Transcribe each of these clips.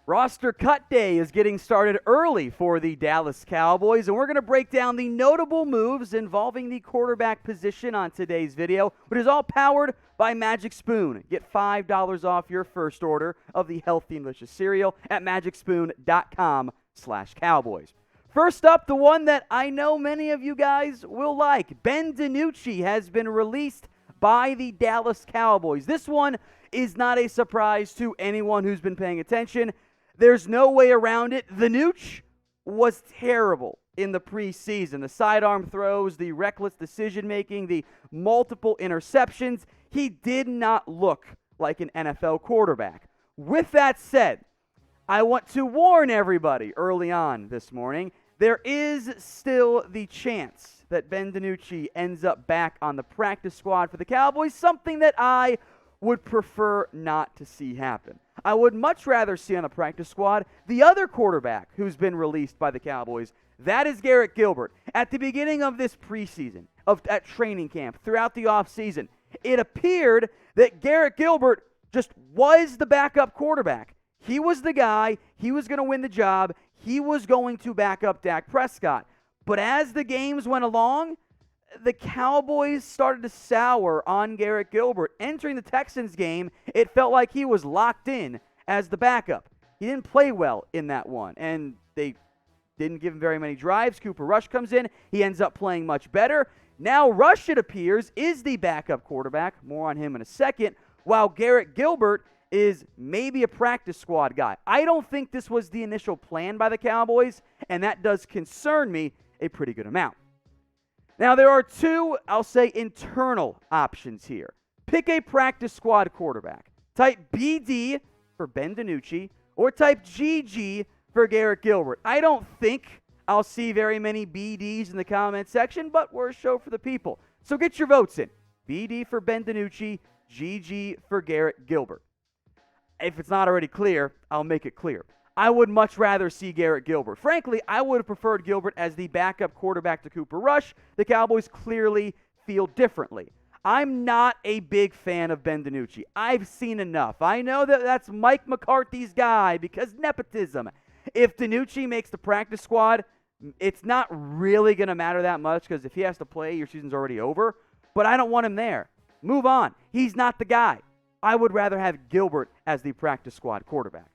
Roster cut day is getting started early for the Dallas Cowboys, and we're going to break down the notable moves involving the quarterback position on today's video, which is all powered by Magic Spoon. Get $5 off your first order of the healthy and delicious cereal at magicspoon.com/Cowboys. First up, the one that I know many of you guys will like. Ben DiNucci has been released by the Dallas Cowboys. This one is not a surprise to anyone who's been paying attention. There's no way around it. The Nooch was terrible in the preseason. The sidearm throws, the reckless decision-making, the multiple interceptions. He did not look like an NFL quarterback. With that said, I want to warn everybody early on this morning, there is still the chance that Ben DiNucci ends up back on the practice squad for the Cowboys, something that I would prefer not to see happen. I would much rather see on the practice squad the other quarterback who's been released by the Cowboys. That is Garrett Gilbert. At the beginning of this preseason, at training camp, throughout the offseason, it appeared that Garrett Gilbert just was the backup quarterback. He was the guy. He was going to win the job. He was going to back up Dak Prescott. But as the games went along, the Cowboys started to sour on Garrett Gilbert. Entering the Texans game, it felt like he was locked in as the backup. He didn't play well in that one, and they didn't give him very many drives. Cooper Rush comes in. He ends up playing much better. Now Rush, it appears, is the backup quarterback. More on him in a second, while Garrett Gilbert is maybe a practice squad guy. I don't think this was the initial plan by the Cowboys, and that does concern me a pretty good amount. Now, there are two, I'll say, internal options here. Pick a practice squad quarterback. Type BD for Ben DiNucci or type GG for Garrett Gilbert. I don't think I'll see very many BDs in the comment section, but we're a show for the people. So get your votes in. BD for Ben DiNucci, GG for Garrett Gilbert. If it's not already clear, I'll make it clear. I would much rather see Garrett Gilbert. Frankly, I would have preferred Gilbert as the backup quarterback to Cooper Rush. The Cowboys clearly feel differently. I'm not a big fan of Ben DiNucci. I've seen enough. I know that that's Mike McCarthy's guy because nepotism. If DiNucci makes the practice squad, it's not really going to matter that much because if he has to play, your season's already over. But I don't want him there. Move on. He's not the guy. I would rather have Gilbert as the practice squad quarterback.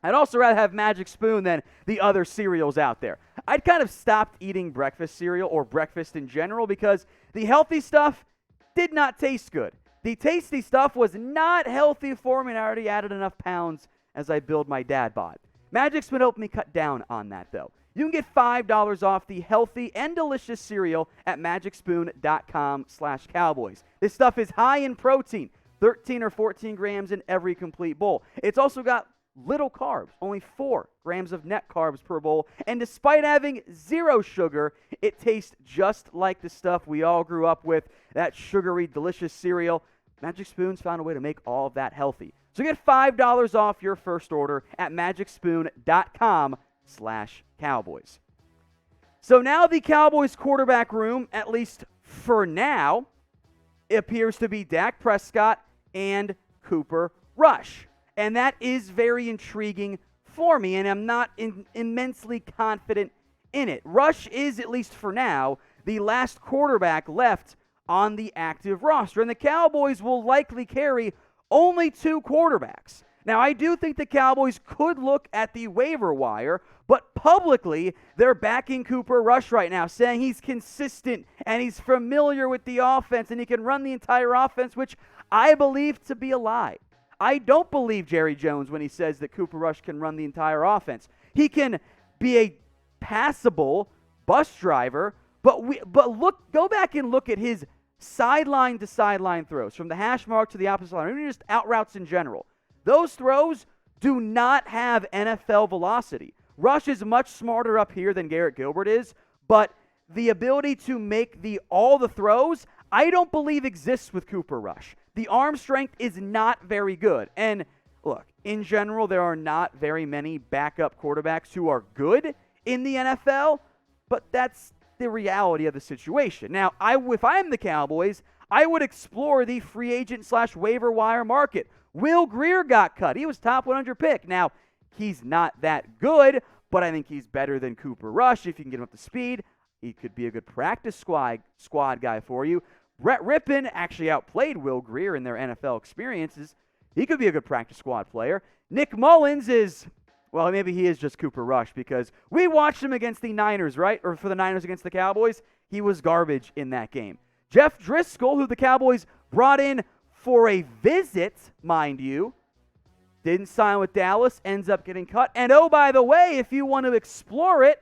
I'd also rather have Magic Spoon than the other cereals out there. I'd kind of stopped eating breakfast cereal or breakfast in general because the healthy stuff did not taste good. The tasty stuff was not healthy for me, and I already added enough pounds as I build my dad bod. Magic Spoon helped me cut down on that, though. You can get $5 off the healthy and delicious cereal at magicspoon.com/Cowboys. This stuff is high in protein, 13 or 14 grams in every complete bowl. It's also got little carbs, only 4 grams of net carbs per bowl, and despite having 0 sugar, it tastes just like the stuff we all grew up with, that sugary, delicious cereal. Magic Spoon's found a way to make all of that healthy. So get $5 off your first order at magicspoon.com/Cowboys. So now the Cowboys quarterback room, at least for now, appears to be Dak Prescott and Cooper Rush. And that is very intriguing for me, and I'm not immensely confident in it. Rush is, at least for now, the last quarterback left on the active roster, and the Cowboys will likely carry only 2 quarterbacks. Now, I do think the Cowboys could look at the waiver wire, but publicly, they're backing Cooper Rush right now, saying he's consistent and he's familiar with the offense and he can run the entire offense, which I believe to be a lie. I don't believe Jerry Jones when he says that Cooper Rush can run the entire offense. He can be a passable bus driver, but go back and look at his sideline to sideline throws from the hash mark to the opposite line, or even just out routes in general. Those throws do not have NFL velocity. Rush is much smarter up here than Garrett Gilbert is, but the ability to make all the throws, I don't believe exists with Cooper Rush. The arm strength is not very good. And look, in general, there are not very many backup quarterbacks who are good in the NFL, but that's the reality of the situation. Now, if I'm the Cowboys, I would explore the free agent / waiver wire market. Will Grier got cut. He was top 100 pick. Now, He's not that good, but I think he's better than Cooper Rush. If you can get him up to speed, he could be a good practice squad guy for you. Brett Rippon actually outplayed Will Grier in their NFL experiences. He could be a good practice squad player. Nick Mullins is, well, maybe he is just Cooper Rush because we watched him against the Niners, right? Or for the Niners against the Cowboys. He was garbage in that game. Jeff Driscoll, who the Cowboys brought in for a visit, mind you, didn't sign with Dallas, ends up getting cut. And oh, by the way, if you want to explore it,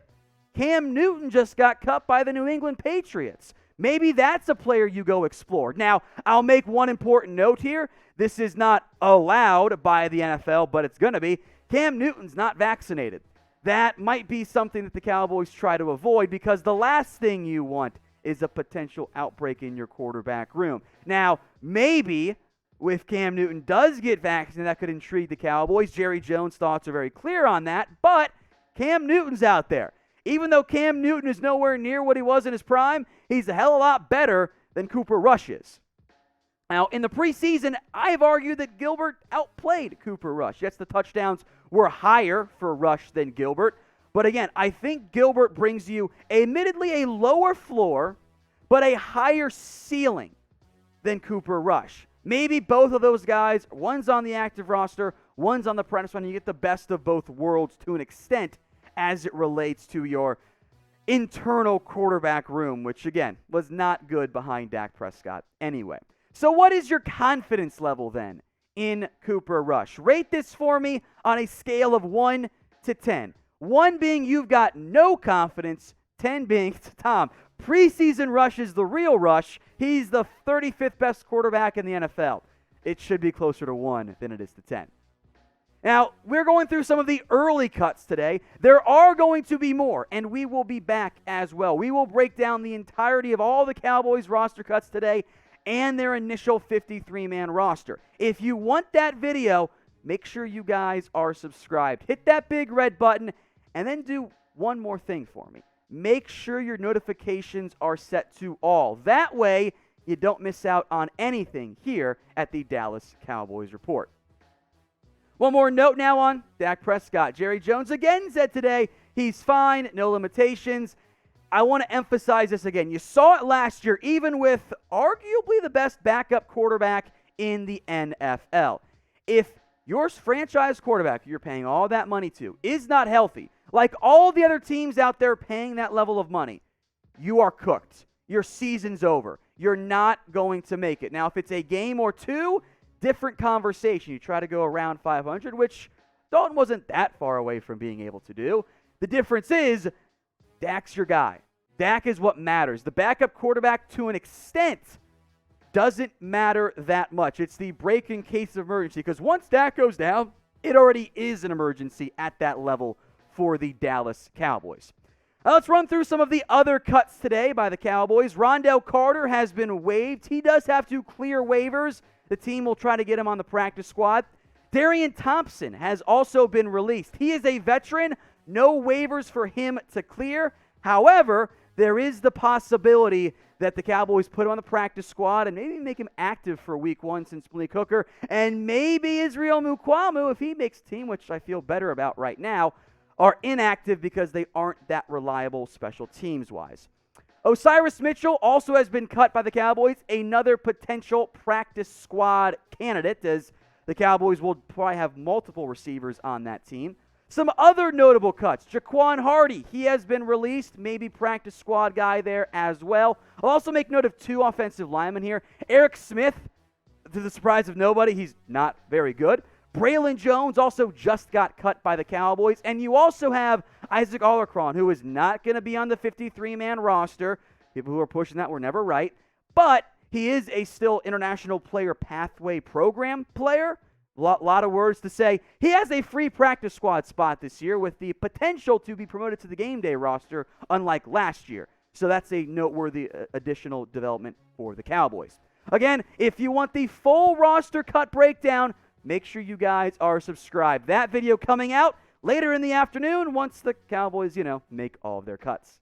Cam Newton just got cut by the New England Patriots. Maybe that's a player you go explore. Now, I'll make one important note here. This is not allowed by the NFL, but it's going to be. Cam Newton's not vaccinated. That might be something that the Cowboys try to avoid because the last thing you want is a potential outbreak in your quarterback room. Now, maybe if Cam Newton does get vaccinated, that could intrigue the Cowboys. Jerry Jones' thoughts are very clear on that, but Cam Newton's out there. Even though Cam Newton is nowhere near what he was in his prime, he's a hell of a lot better than Cooper Rush is. Now, in the preseason, I've argued that Gilbert outplayed Cooper Rush. Yes, the touchdowns were higher for Rush than Gilbert. But again, I think Gilbert brings you, admittedly, a lower floor, but a higher ceiling than Cooper Rush. Maybe both of those guys, one's on the active roster, one's on the practice run. You get the best of both worlds to an extent as it relates to your internal quarterback room, which, again, was not good behind Dak Prescott anyway. So what is your confidence level then in Cooper Rush? Rate this for me on a scale of 1 to 10. 1 being you've got no confidence, 10 being, Tom, preseason Rush is the real Rush. He's the 35th best quarterback in the NFL. It should be closer to 1 than it is to 10. Now, we're going through some of the early cuts today. There are going to be more, and we will be back as well. We will break down the entirety of all the Cowboys roster cuts today and their initial 53-man roster. If you want that video, make sure you guys are subscribed. Hit that big red button, and then do one more thing for me. Make sure your notifications are set to all. That way, you don't miss out on anything here at the Dallas Cowboys Report. One more note now on Dak Prescott. Jerry Jones again said today he's fine, no limitations. I want to emphasize this again. You saw it last year, even with arguably the best backup quarterback in the NFL. If your franchise quarterback you're paying all that money to is not healthy, like all the other teams out there paying that level of money, you are cooked. Your season's over. You're not going to make it. Now, if it's a game or two, different conversation. You try to go around 500, which Dalton wasn't that far away from being able to do. The difference is Dak's your guy. Dak is what matters. The backup quarterback, to an extent, doesn't matter that much. It's the break in case of emergency, because once Dak goes down, it already is an emergency at that level for the Dallas Cowboys. Now let's run through some of the other cuts today by the Cowboys. Rondell Carter has been waived. He does have to clear waivers. The team will try to get him on the practice squad. Darian Thompson has also been released. He is a veteran. No waivers for him to clear. However, there is the possibility that the Cowboys put him on the practice squad and maybe make him active for week 1 since Malik Hooker. And maybe Israel Mukuamu, if he makes team, which I feel better about right now, are inactive because they aren't that reliable special teams-wise. Osirus Mitchell also has been cut by the Cowboys, another potential practice squad candidate, as the Cowboys will probably have multiple receivers on that team. Some other notable cuts. Jaquan Hardy, he has been released, maybe practice squad guy there as well. I'll also make note of 2 offensive linemen here. Eric Smith, to the surprise of nobody, he's not very good. Braylon Jones also just got cut by the Cowboys. And you also have Isaac Alarcon, who is not going to be on the 53-man roster. People who are pushing that were never right. But he is a still International Player Pathway Program player. Lot of words to say. He has a free practice squad spot this year with the potential to be promoted to the game day roster, unlike last year. So that's a noteworthy additional development for the Cowboys. Again, if you want the full roster cut breakdown, make sure you guys are subscribed. That video coming out later in the afternoon once the Cowboys, make all of their cuts.